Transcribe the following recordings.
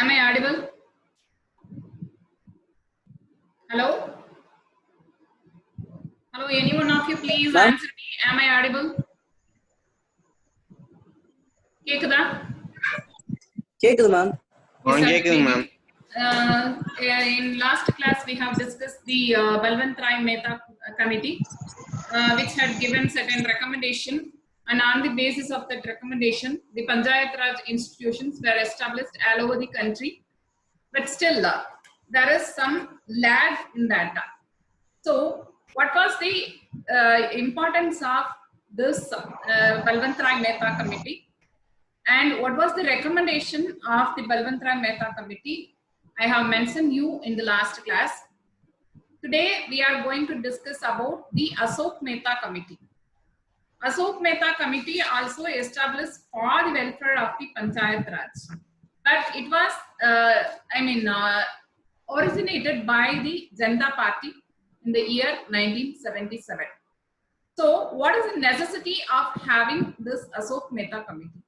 Am I audible? Hello? Hello, any one of you please answer me. Am I audible? கேக்குதா? கேக்குது ma'am. கேக்குது ma'am. In last class we have discussed the Balwant Rai Mehta committee which had given certain recommendation, and on the basis of that recommendation the Panchayat Raj institutions were established all over the country, but still there is some lag in that. So what was the importance of this Balwant Rai Mehta committee, and what was the recommendation of the Balwant Rai Mehta committee? I have mentioned you in the last class. Today we are going to discuss about the Ashok Mehta committee. Ashok Mehta committee also established for the welfare of the Panchayat Raj, but it was originated by the Janata Party in the year 1977. So what is the necessity of having this Ashok Mehta committee?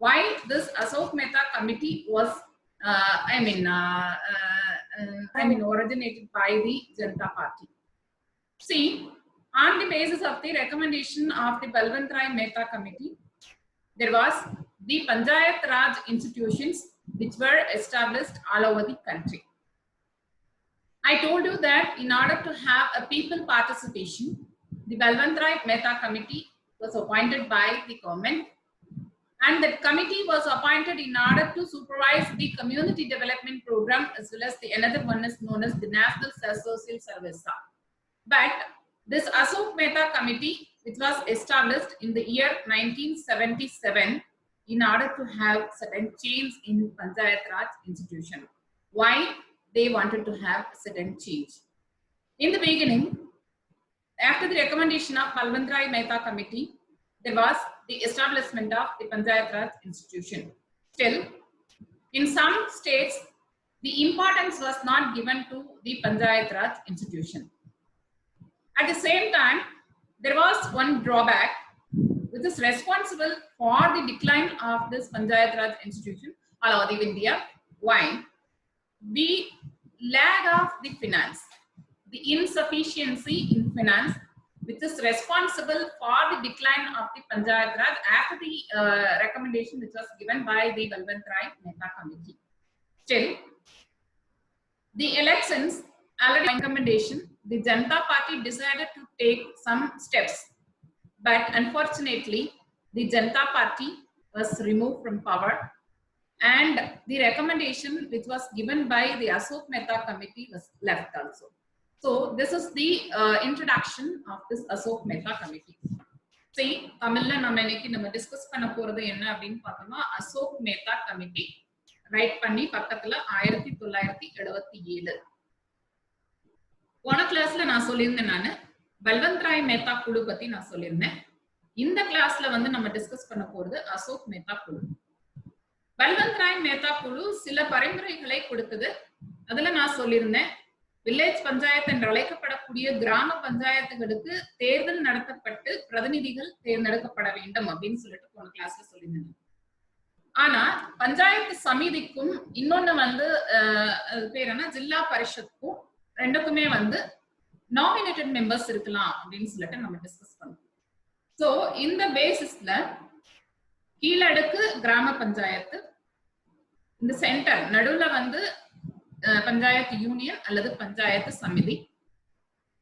Why this Ashok Mehta committee was originated by the Janata Party? See, on the basis of the recommendation of the Balwant Rai Mehta committee, there was the Panchayat Raj institutions which were established all over the country. I told you that in order to have a people participation, the Balwant Rai Mehta committee was appointed by the government, and that committee was appointed in order to supervise the community development program, as well as the another one is known as the National Social Service. But this Ashok Mehta committee, which was established in the year 1977 in order to have certain change in Panchayat Raj institution. Why they wanted to have certain change? In the beginning, after the recommendation of Balwant Rai Mehta committee, there was the establishment of the Panchayat Raj institution. Still, in some states, the importance was not given to the Panchayat Raj institution. At the same time, there was one drawback which is responsible for the decline of this Panchayat Raj institution all over India. Why? The lag of the finance, the insufficiency in finance, which is responsible for the decline of the Panchayat Raj after the recommendation which was given by the Balwant Rai Mehta committee. Still, the elections, already recommendation, the Janata Party decided to take some steps, but unfortunately, the Janata Party was removed from power, and the recommendation which was given by the Ashok Mehta committee was left also. So this is the introduction of this Ashok Mehta committee. See, Tamilla nama discuss panna poradhu enna appdin pathona Ashok Mehta committee write panni pakkathula 1977 போன கிளாஸ்ல நான் சொல்லியிருந்தேன். நான் பல்வந்த் ராய் மேத்தா குழு பத்தி நான் சொல்லியிருந்தேன். இந்த கிளாஸ்ல வந்து நம்ம டிஸ்கஸ் பண்ண போறது அசோக் மேத்தா குழு. பல்வந்த் ராய் மேத்தா குழு சில பரிந்துரைகளை கொடுத்தது. அதுல நான் சொல்லியிருந்தேன், வில்லேஜ் பஞ்சாயத்து என்று அழைக்கப்படக்கூடிய கிராம பஞ்சாயத்துகளுக்கு தேர்தல் நடத்தப்பட்டு பிரதிநிதிகள் தேர்ந்தெடுக்கப்பட வேண்டும் அப்படின்னு சொல்லிட்டு போன கிளாஸ்ல சொல்லியிருந்தேன். ஆனா பஞ்சாயத்து சமிதிக்கும் இன்னொன்னு வந்து பேர் என்ன, ஜில்லா பரிஷத்துக்கும் ரெண்டுக்குமே வந்து நாமினேட்டட் மெம்பர்ஸ் இருக்கலாம் அப்படின்னு சொல்லிட்டு நம்ம டிஸ்கஸ் பண்ணோம். சோ இந்த பேசிஸ்ல கீழடுக்கு கிராம பஞ்சாயத்து, இந்த சென்டர் நடுவுல வந்து பஞ்சாயத்து யூனியன் அல்லது பஞ்சாயத்து சமிதி,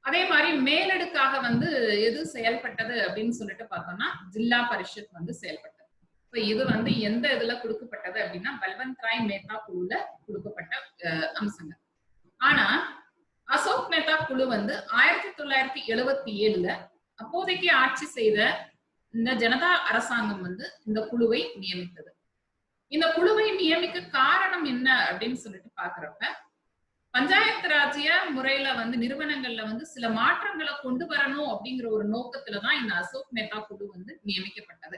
அதே மாதிரி மேலடுக்காக வந்து எது செயல்பட்டது அப்படின்னு சொல்லிட்டு பார்த்தோம்னா ஜில்லா பரிஷத் வந்து செயல்பட்டது. இது வந்து எந்த இதுல கொடுக்கப்பட்டது அப்படின்னா பல்வந்த் ராய் மேத்தா குழுல கொடுக்கப்பட்ட அம்சங்கள். ஆனா அசோக் மேத்தா குழு வந்து 1977ல அப்போதைக்கு ஆட்சி செய்த இந்த ஜனதா அரசாங்கம் வந்து இந்த குழுவை நியமித்தது. இந்த குழுவை நியமிக்க காரணம் என்ன அப்படின்னு சொல்லிட்டு பாக்குறப்ப, பஞ்சாயத்து ராஜ்ய முறையில வந்து நிறுவனங்கள்ல வந்து சில மாற்றங்களை கொண்டு வரணும் அப்படிங்கிற ஒரு நோக்கத்துலதான் இந்த அசோக் மேத்தா குழு வந்து நியமிக்கப்பட்டது.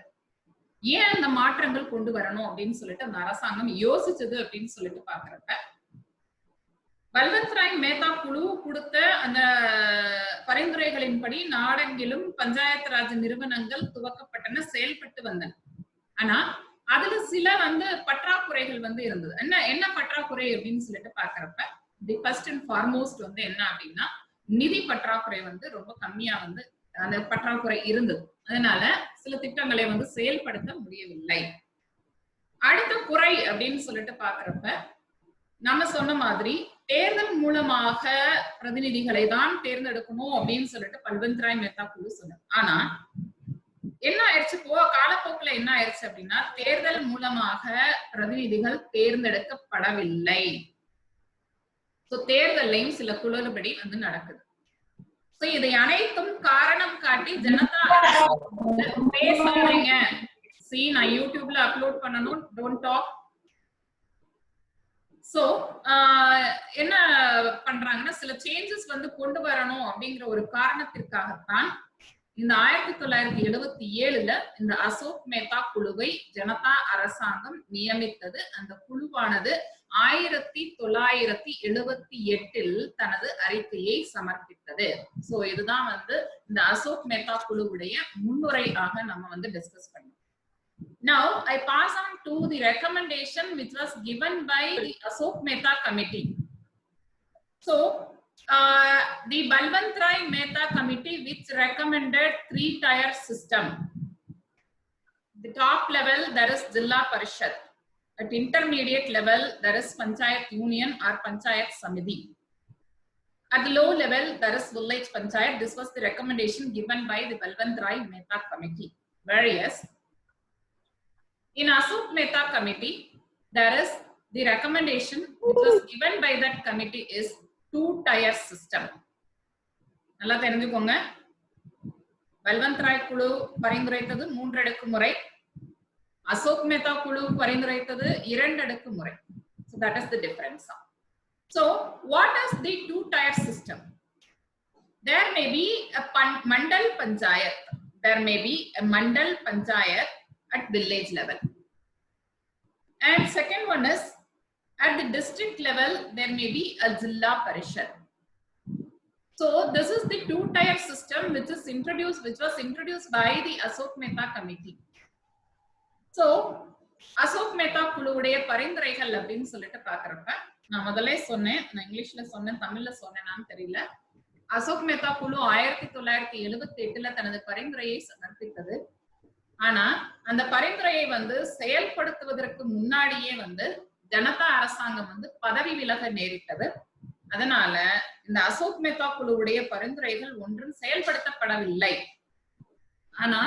ஏன் அந்த மாற்றங்கள் கொண்டு வரணும் அப்படின்னு சொல்லிட்டு அந்த அரசாங்கம் யோசிச்சது அப்படின்னு சொல்லிட்டு பாக்குறப்ப, பல்வந்த் ராய் மேத்தா குழு கொடுத்த அந்த பரிந்துரைகளின்படி நாடெங்கிலும் பஞ்சாயத்து ராஜ் நிறுவனங்கள் துவக்கப்பட்டன, செயல்பட்டு வந்தன. ஆனா அதுல சில வந்து பற்றாக்குறைகள் வந்து இருந்தது. என்ன பற்றாக்குறை அப்படின்னு சொல்லிட்டு பாக்குறப்ப தி ஃபர்ஸ்ட் அண்ட் ஃபார்மோஸ்ட் வந்து என்ன அப்படின்னா நிதி பற்றாக்குறை வந்து ரொம்ப கம்மியா வந்து அந்த பற்றாக்குறை இருந்தது. அதனால சில திட்டங்களை வந்து செயல்படுத்த முடியவில்லை. அடுத்த குறை அப்படின்னு சொல்லிட்டு பாக்குறப்ப நம்ம சொன்ன மாதிரி தேர்தல் மூலமாக பிரதிநிதிகளை தான் தேர்ந்தெடுக்கணும் அப்படின்னு சொல்லிட்டு பல்வந்த் ராய் மேத்தா குழு சொன்னார். ஆனா என்ன ஆயிடுச்சு காலப்போக்குல என்ன ஆயிடுச்சு அப்படின்னா தேர்தல் மூலமாக பிரதிநிதிகள் தேர்ந்தெடுக்கப்படவில்லை. தேர்தலையும் சில குளறுபடி வந்து நடக்குது. இதை அனைத்தும் காரணம் காட்டி ஜனதா பேசாதீங்க, நான் யூடியூப்ல அப்லோட் பண்ணணும், டோன்ட் டாக். என்ன பண்றாங்கன்னா சில சேஞ்சஸ் வந்து கொண்டு வரணும் அப்படிங்கிற ஒரு காரணத்திற்காகத்தான் இந்த 1977ல இந்த அசோக் மேத்தா குழுவை ஜனதா அரசாங்கம் நியமித்தது. அந்த குழுவானது 1978ல் தனது அறிக்கையை சமர்ப்பித்தது. இதுதான் வந்து இந்த அசோக் மேத்தா குழுவுடைய முன்னுரையாக நம்ம வந்து டிஸ்கஸ் பண்ணோம். Now I pass on to the recommendation which was given by the Ashok Mehta committee. The Balwant Rai Mehta committee which recommended 3-tier system. The top level, there is Jilla Parishad. At intermediate level, there is Panchayat Union or Panchayat Samiti. At the low level, there is Village Panchayat. This was the recommendation given by the Balwant Rai Mehta committee. Whereas in Ashok Mehta committee, there is the recommendation which was given by that committee is 2-tier system. நல்லா தெரிஞ்சுக்கோங்க. பல்வந்த் ராய் குழு பரிந்துரைத்தது 3 அடுக்கு முறை, அசோக் மேத்தா குழு பரிந்துரைத்தது 2 அடுக்கு முறை. So that is the difference. So what is the 2-tier system? There may be a mandal panchayat. There may be a mandal panchayat at village level. And second one is at the district level, there may be a Jilla Parishad. So this is the 2-tier system which was introduced by the Ashok Mehta committee. So Ashok Mehta குழுவுடைய பரிந்துரைகள் அப்படின்னு சொல்லிட்டு பாக்குறப்ப நான் முதல்ல சொன்னேன், நான் இங்கிலீஷ்ல சொன்னேன் தமிழ்ல சொன்னேனான்னு தெரியல. அசோக் மேத்தா குழு 1978ல தனது பரிந்துரையை சமர்ப்பித்தது. ஆனா அந்த பரிந்துரையை வந்து செயல்படுத்துவதற்கு முன்னாடியே வந்து ஜனதா அரசாங்கம் வந்து பதவி விலக நேரிட்டது. அதனால இந்த அசோக் மேத்தா குழுவுடைய பரிந்துரைகள் ஒன்றும் செயல்படுத்தப்படவில்லை. ஆனா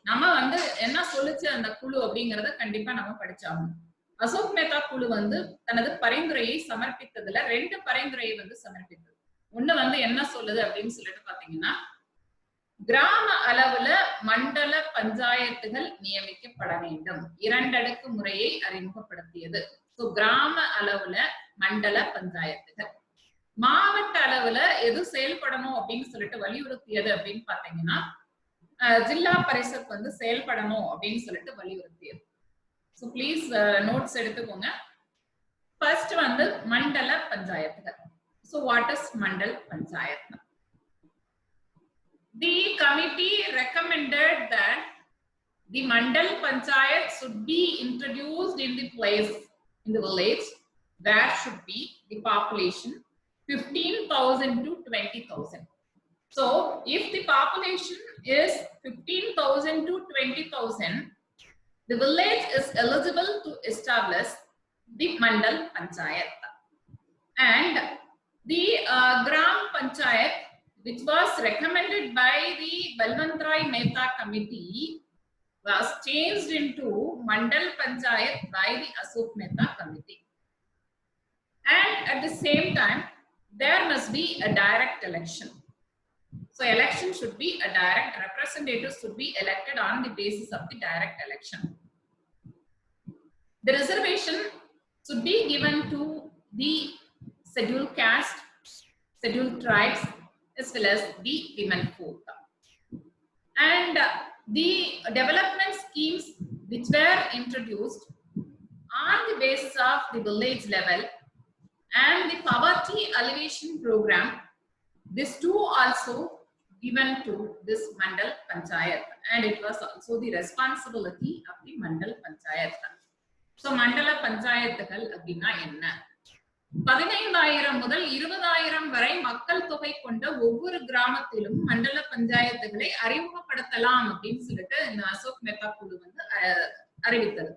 நம்ம வந்து என்ன சொல்லுச்சு அந்த குழு அப்படிங்கறத கண்டிப்பா நம்ம படிச்சாகணும். அசோக் மேத்தா குழு வந்து தனது பரிந்துரையை சமர்ப்பித்ததுல 2 பரிந்துரையை வந்து சமர்ப்பித்தது. ஒண்ணு வந்து என்ன சொல்லுது அப்படின்னு சொல்லிட்டு பாத்தீங்கன்னா கிராம அளவுல மண்டல பஞ்சாயத்துகள் நியமிக்கப்பட வேண்டும், 2 அடுக்கு முறையை அறிமுகப்படுத்தியது. கிராம அளவுல மண்டல பஞ்சாயத்துகள், மாவட்ட அளவுல எது செயல்படணும் அப்படின்னு சொல்லிட்டு வலியுறுத்தியது அப்படின்னு பாத்தீங்கன்னா ஜில்லா பரிஷத் வந்து செயல்படணும் அப்படின்னு சொல்லிட்டு வலியுறுத்தியது. சோ ப்ளீஸ் நோட்ஸ் எடுத்துக்கோங்க. ஃபர்ஸ்ட் வந்து மண்டல பஞ்சாயத்துகள். So what is Mandal panchayat? The committee recommended that the mandal panchayat should be introduced in the place in the village where should be the population 15,000 to 20,000. So if the population is 15,000 to 20,000, the village is eligible to establish the mandal panchayat. And the gram panchayat which was recommended by the Balwant Rai Mehta committee was changed into mandal panchayat by the Ashok Mehta committee. And at the same time there must be a direct election. So election should be a direct, representatives should be elected on the basis of the direct election. The reservation should be given to the scheduled caste, scheduled tribes as well as the women folk. And the development schemes which were introduced on the basis of the village level and the poverty alleviation program, these two also given to this Mandal Panchayat, and it was also the responsibility of the Mandal Panchayat. So Mandala Panchayatgal அப்படினா என்ன? 15,000 முதல் 20,000 வரை மக்கள் தொகை கொண்ட ஒவ்வொரு கிராமத்திலும் மண்டல பஞ்சாயத்துகளை அறிமுகப்படுத்தலாம் அப்படின்னு சொல்லிட்டு இந்த அசோக் மேத்தா குழு வந்து அறிவித்தது.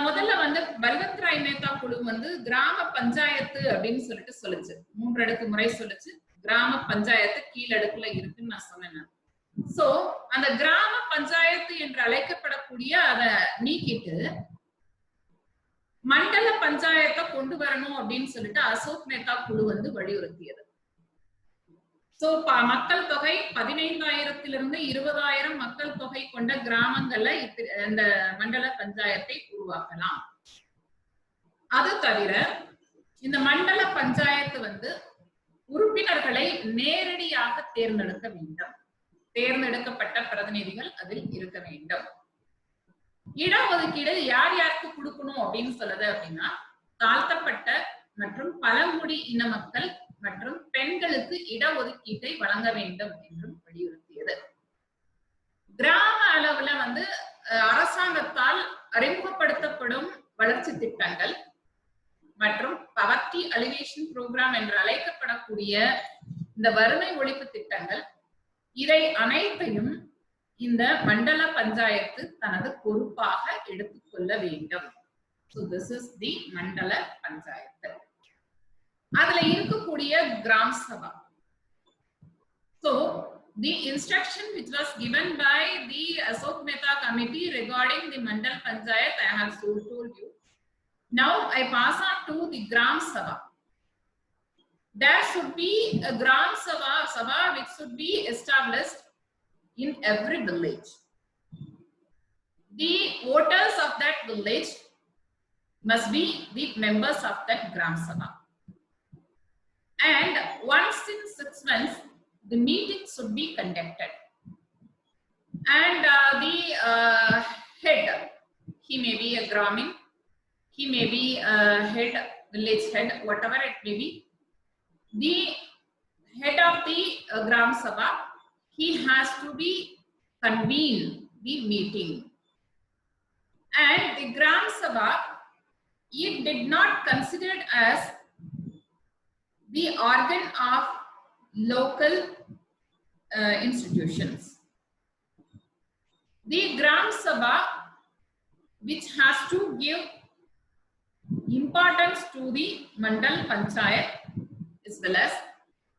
முதல்ல வந்து பல்வந்த் ராய் மேத்தா குழு வந்து கிராம பஞ்சாயத்து அப்படின்னு சொல்லிட்டு சொல்லுச்சு. 3 அடுக்கு முறை சொல்லுச்சு. கிராம பஞ்சாயத்து கீழடுக்குல இருக்குன்னு நான் சொன்னேன். சோ அந்த கிராம பஞ்சாயத்து என்று அழைக்கப்படக்கூடிய அதை நீக்கிட்டு மண்டல பஞ்சாயத்தை கொண்டு வரணும் அப்படின்னு சொல்லிட்டு அசோக் மேத்தா குழு வந்து வலியுறுத்தியது. சோ மக்கள் தொகை 15,000 20,000 மக்கள் தொகை கொண்ட கிராமங்கள்ல இந்த மண்டல பஞ்சாயத்தை உருவாக்கலாம். அது தவிர இந்த மண்டல பஞ்சாயத்து வந்து உறுப்பினர்களை நேரடியாக தேர்ந்தெடுக்க வேண்டும். தேர்ந்தெடுக்கப்பட்ட பிரதிநிதிகள் அதில் இருக்க வேண்டும். இடஒதுக்கீடு யார் யாருக்கு கொடுக்கணும் அப்படின்னு சொல்லுது அப்படின்னா, தாழ்த்தப்பட்ட மற்றும் பழங்குடி இன மக்கள் மற்றும் பெண்களுக்கு இடஒதுக்கீட்டை வழங்க வேண்டும் என்றும் வலியுறுத்தியது. கிராம அளவுல வந்து அரசாங்கத்தால் அறிமுகப்படுத்தப்படும் வளர்ச்சி திட்டங்கள் மற்றும் பவர்ட்டி அலிவேஷன் புரோகிராம் என்று அழைக்கப்படக்கூடிய இந்த வறுமை ஒழிப்பு திட்டங்கள், இதை அனைத்தையும் இந்த மண்டல பஞ்சாயத்து தனது பொறுப்பாக எடுத்துக்கொள்ள வேண்டும். So this is the மண்டல பஞ்சாயத்து. அதுல இருக்கக்கூடிய gram sabha. So the instruction which was given by the Asok Mehta committee regarding the Mandal Panchayat, I have told you. Now I pass on to the Gram Sabha. There should be a Gram Sabha which should be established in every village. The voters of that village must be the members of that Gram Sabha. And once in 6 months, the meeting should be conducted. And the head, he may be a Gramin, he may be a head, village head, whatever it may be. The head of the Gram Sabha, he has to be convene the meeting. And the Gram Sabha, it did not considered as the organ of local institutions. The Gram Sabha, which has to give importance to the Mandal Panchayat as well as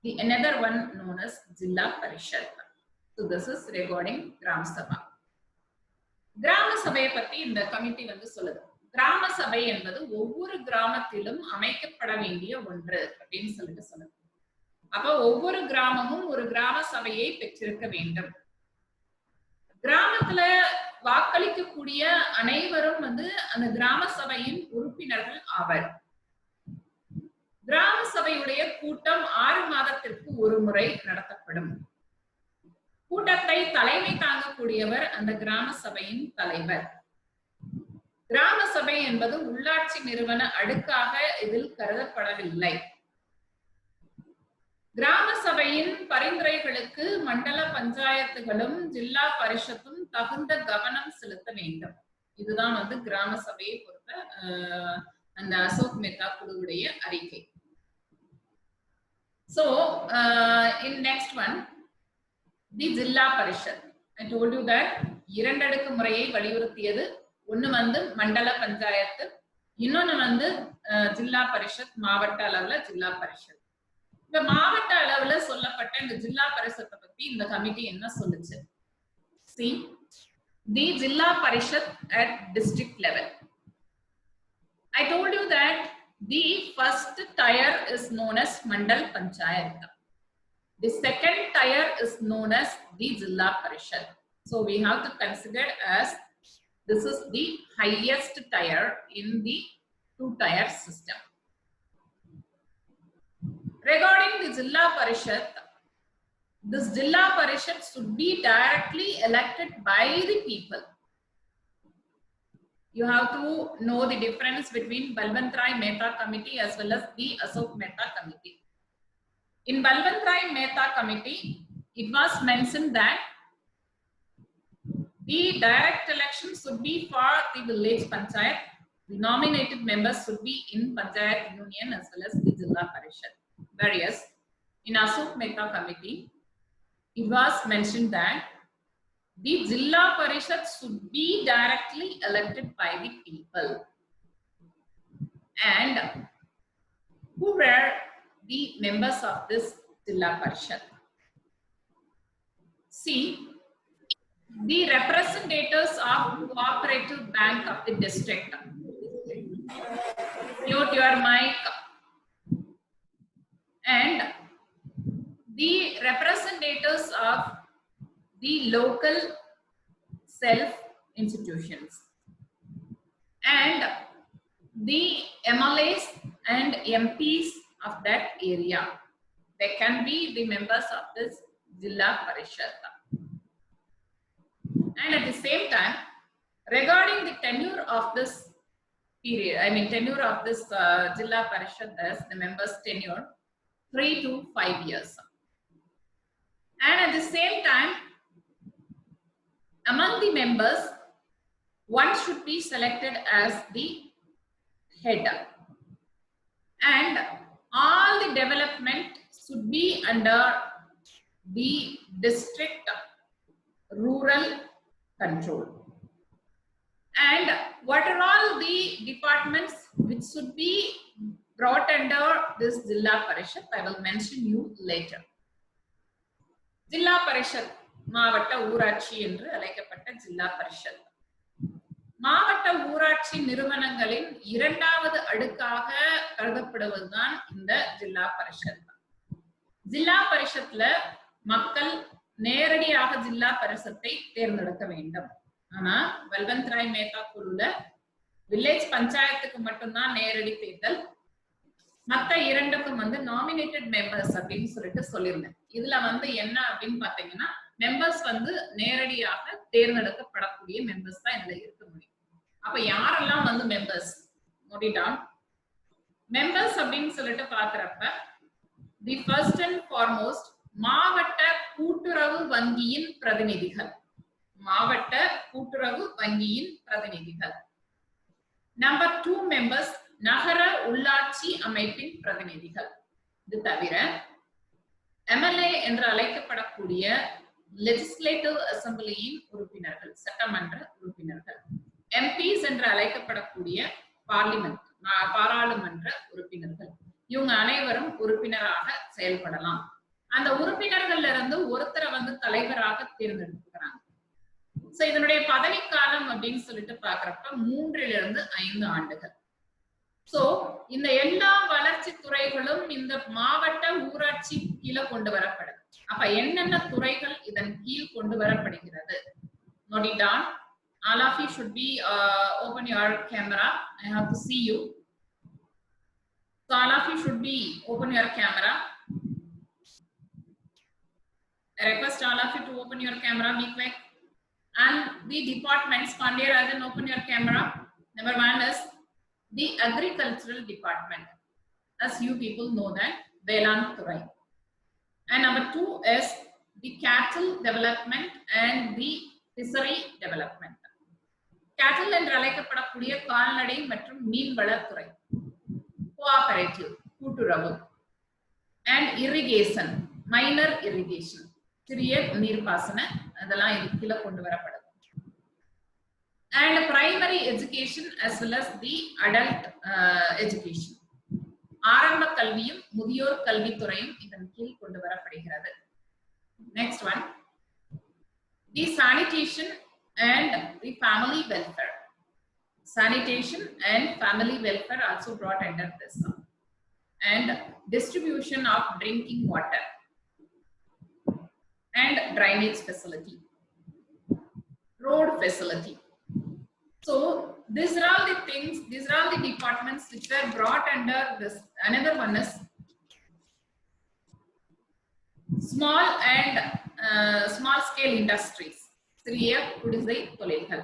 the another one known as Jilla Parishad. So this is regarding Gram Sabha. கிராம சபையை பத்தி இந்த committee வந்து சொல்லுது. கிராம சபை என்பது ஒவ்வொரு கிராமத்திலும் அமைக்கப்பட வேண்டிய ஒன்று அப்படின்னு சொல்லிட்டு சொல்லுது. அப்ப ஒவ்வொரு கிராமமும் ஒரு கிராம சபையை பெற்றிருக்க வேண்டும். கிராமத்துல வாக்களிக்கக்கூடிய அனைவரும் வந்து அந்த கிராம சபையின் உறுப்பினர்கள் ஆவர். கிராம சபையுடைய கூட்டம் 6 மாதத்திற்கு ஒரு முறை நடத்தப்படும். கூட்டத்தை தலைமை தாங்கக்கூடியவர் அந்த கிராம சபையின் தலைவர். கிராம சபை என்பது உள்ளாட்சி நிறுவன அடுக்காக இதில் கருதப்படவில்லை. கிராம சபையின் பரிந்துரைகளுக்கு மண்டல பஞ்சாயத்துகளும் ஜில்லா பரிஷத்தும் தகுந்த கவனம் செலுத்த வேண்டும். இதுதான் வந்து கிராம சபையை பொறுத்த அந்த அசோக் மேத்தா குழுவுடைய அறிக்கை. So in next one, the Jilla Parishad. I told you that 2 அடுக்கு முறையை வலியுறுத்தியது. ஒன்னு வந்து மண்டல பஞ்சாயத்து, இன்னொன்னு வந்து ஜில்லா பரிஷத், மாவட்ட அளவுல ஜில்லா பரிஷத். இந்த மாவட்ட அளவுல சொல்லப்பட்ட இந்த ஜில்லா பரிஷத்தை பத்தி இந்த கமிட்டி என்ன சொல்லுச்சு? See, the Jilla Parishad at district level. I told you that the first tier is known as Mandal Panchayat. The second tier is known as the Jilla Parishad. So we have to consider as this is the highest tier in the 2-tier system. Regarding the Jilla Parishad, this Jilla Parishad should be directly elected by the people. You have to know the difference between Balwant Rai Mehta committee as well as the Asok Mehta committee. In Balwant Rai Mehta committee, it was mentioned that the direct election should be for the village panchayat. The nominated members should be in panchayat union as well as the Jilla Parishad. Whereas in Ashok Mehta committee, it was mentioned that the Jilla Parishad should be directly elected by the people. And who were the members of this Jilla Parishad? See, the representatives of Cooperative Bank of the district. Mute your mic. And the representatives of the local self institutions. And the MLAs and MPs of that area. They can be the members of this Jilla Parishad. And at the same time, regarding the tenure of this period, tenure of this Jilla Parishad, as the members' tenure, 3 to 5 years. And at the same time, among the members, one should be selected as the head. And all the development should be under the district rural control. And what are all the departments which should be brought under this Jilla Parishad? I will mention you later. Jilla Parishad, Mavata Urachi என்று அழைக்கப்பட்ட Jilla Parishad. மாவட்ட ஊராட்சி நிறுவனங்களின் இரண்டாவது அடுக்காக கருதப்படுவதுதான் இந்த ஜில்லா பரிஷத். ஜில்லா பரிஷத்ல மக்கள் நேரடியாக ஜில்லா பரிஷத்தை தேர்ந்தெடுக்க வேண்டும். ஆனா பல்வந்த் ராய் மேத்தா குழுல வில்லேஜ் பஞ்சாயத்துக்கு மட்டும்தான் நேரடி தேர்தல். மற்ற இரண்டுக்கும் நாமினேட்டட் மெம்பர்ஸ் அப்படின்னு சொல்லிட்டு சொல்லியிருந்தேன். இதுல என்ன அப்படின்னு பாத்தீங்கன்னா, மெம்பர்ஸ் நேரடியாக தேர்ந்தெடுக்கப்படக்கூடிய மெம்பர்ஸ் தான் இதுல இருக்க முடியும். அப்ப யாரெல்லாம் மெம்பர்ஸ் நோட்டிட்டான். மெம்பர்ஸ் அப்படின்னு சொல்லிட்டு பாக்குறப்ப தி ஃபர்ஸ்ட் அண்ட் ஃபார்மோஸ்ட் மாவட்ட கூட்டுறவு வங்கியின் பிரதிநிதிகள். மாவட்ட கூட்டுறவு வங்கியின் பிரதிநிதிகள். நம்பர் 2 மெம்பர்ஸ் நகர உள்ளாட்சி அமைப்பின் பிரதிநிதிகள். இது தவிர எம்எல்ஏ என்று அழைக்கப்படக்கூடிய லெஜிஸ்லேட்டிவ் அசம்பிளியின் உறுப்பினர்கள், சட்டமன்ற உறுப்பினர்கள். எம்பிஸ் என்று அழைக்கப்படக்கூடிய பாராளுமன்ற உறுப்பினர்கள். இவங்க அனைவரும் உறுப்பினராக செயல்படலாம். அந்த உறுப்பினர்கள்ல இருந்து ஒருத்தரை தலைவராக தேர்ந்தெடுக்கிறாங்க. சோ இதனுடைய பதவி காலம் அப்படின்னு சொல்லிட்டு பாக்குறப்ப 3 to 5 ஆண்டுகள். சோ இந்த எல்லா வளர்ச்சி துறைகளும் இந்த மாவட்ட ஊராட்சி கீழே கொண்டு வரப்படுது. அப்ப என்னென்ன துறைகள் இதன் கீழ் கொண்டு வரப்படுகிறது? Note it down. All of you should be open your camera. I have to see you. So all of you should be open your camera. I request all of you to open your camera. Be quick. And the departments, Pandya Rajan, open your camera. Number 1 is the agricultural department. As you people know that, Velan Thurai. And number 2 is the cattle development and the fishery development. Cattle என்று அழைக்கப்படக்கூடிய கால்நடை மற்றும் மீன்வளத்துறை. Cooperative, கூட்டுறவு. And irrigation, minor irrigation. சிறிய நீர்ப்பாசன அதெல்லாம் இதுக்குள்ள கொண்டு வரப்படுது. And primary education as well as the adult education. ஆரம்ப கல்வியும் முதியோர் கல்வித்துறையும் இதன் கீழ் கொண்டு வரப்படுகிறது. Next one, the sanitation and the family welfare. Sanitation and family welfare also brought under this. And distribution of drinking water and drainage facility, road facility. So these are all the things, these are all the departments which were brought under this. Another one is small and small scale industries. சிறிய குடிசை தொழில்கள்.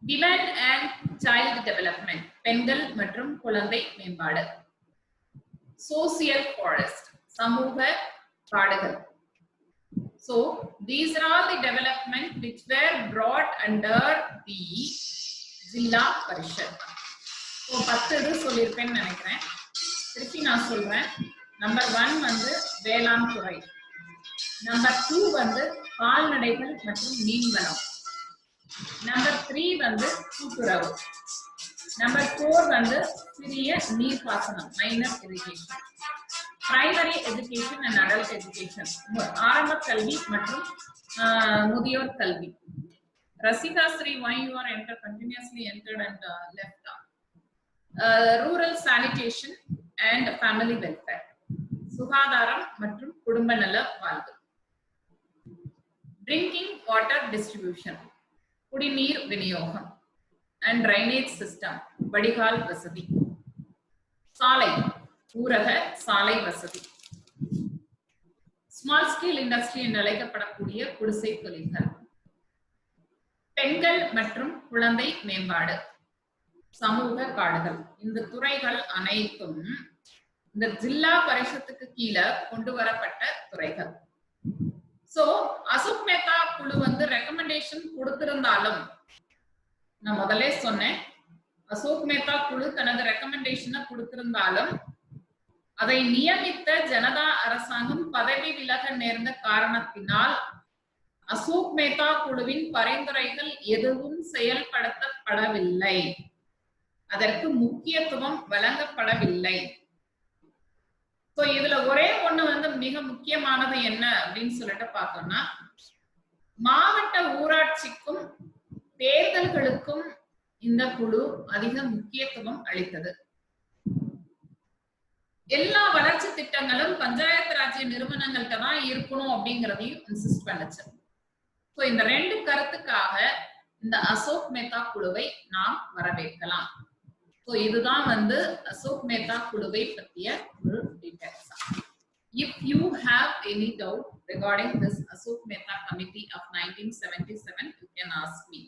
Women and child development, பெண்கள் மற்றும் குழந்தை மேம்பாடு. social forest, சமூக காடுகள். So these are all the development which were brought under the Zilla Parishad. So 10 இது சொல்லிருப்பேன்னு நினைக்கிறேன். திருப்பி நான் சொல்றேன். நம்பர் 1 வந்து வேளாண் துறை. நம்பர் 2 வந்து கால்நடைகள் மற்றும் மீன்வளம். நம்பர் 3 வந்து கூட்டுறவு. நம்பர் 4 வந்து சிறிய நீர்ப்பாசனம், minor irrigation. Primary education and adult education, ஆரம்ப கல்வி மற்றும் முதியோர் கல்வி. Rasika Sri, why you are continuously entered and left out? Rural sanitation and family welfare, சுகாதாரம் மற்றும் குடும்ப நல வாழ்வு. Drinking water distribution, குடிநீர் விநியோகம் and drainage system, வடிகால் வசதி. சாலை, ஊரக சாலை வசதி. ஸ்மால் ஸ்கேல் இண்டஸ்ட்ரி என்று அழைக்கப்படக்கூடிய குடிசை தொழில்கள். பெண்கள் மற்றும் குழந்தை மேம்பாடு, சமூக காடுகள். இந்த துறைகள் அனைத்தும் இந்த ஜில்லா பரிஷத்துக்கு கீழே கொண்டு வரப்பட்ட துறைகள். சோ அசோக் மேத்தா குழு வந்து ரெக்கமெண்டேஷன் கொடுத்திருந்தாலும், நான் முதல்ல சொன்னேன், அசோக் மேத்தா குழு தனது ரெக்கமெண்டேஷனை கொடுத்திருந்தாலும் அதை நியமித்த ஜனதா அரசாங்கம் பதவி விலக நேர்ந்த காரணத்தினால் அசோக் மேத்தா குழுவின் பரிந்துரைகள் எதுவும் செயல்படுத்தப்படவில்லை, அதற்கு முக்கியத்துவம் வழங்கப்படவில்லை. சோ இதுல ஒரே ஒண்ணு வந்து மிக முக்கியமானது என்ன அப்படின்னு சொல்லிட்டு பார்த்தோம்னா, மாவட்ட ஊராட்சிக்கும் தேர்தல்களுக்கும் இந்த குழு அதிக முக்கியத்துவம் அளித்தது. எல்லா வளர்ச்சி திட்டங்களும் பஞ்சாயத்து ராஜ் நிறுவனங்கள்ட்ட தான் இருக்கணும் அப்படிங்கறதையும் இன்சிஸ்ட் பண்ணுச்சு. சோ இந்த ரெண்டு கருத்துக்காக இந்த அசோக் மேத்தா குழுவை நாம் வரவேற்கலாம். சோ இதுதான் வந்து அசோக் மேத்தா குழுவை பற்றிய ஒரு details. If you have any doubt regarding this Asok Mehta Committee of 1977, you can ask me.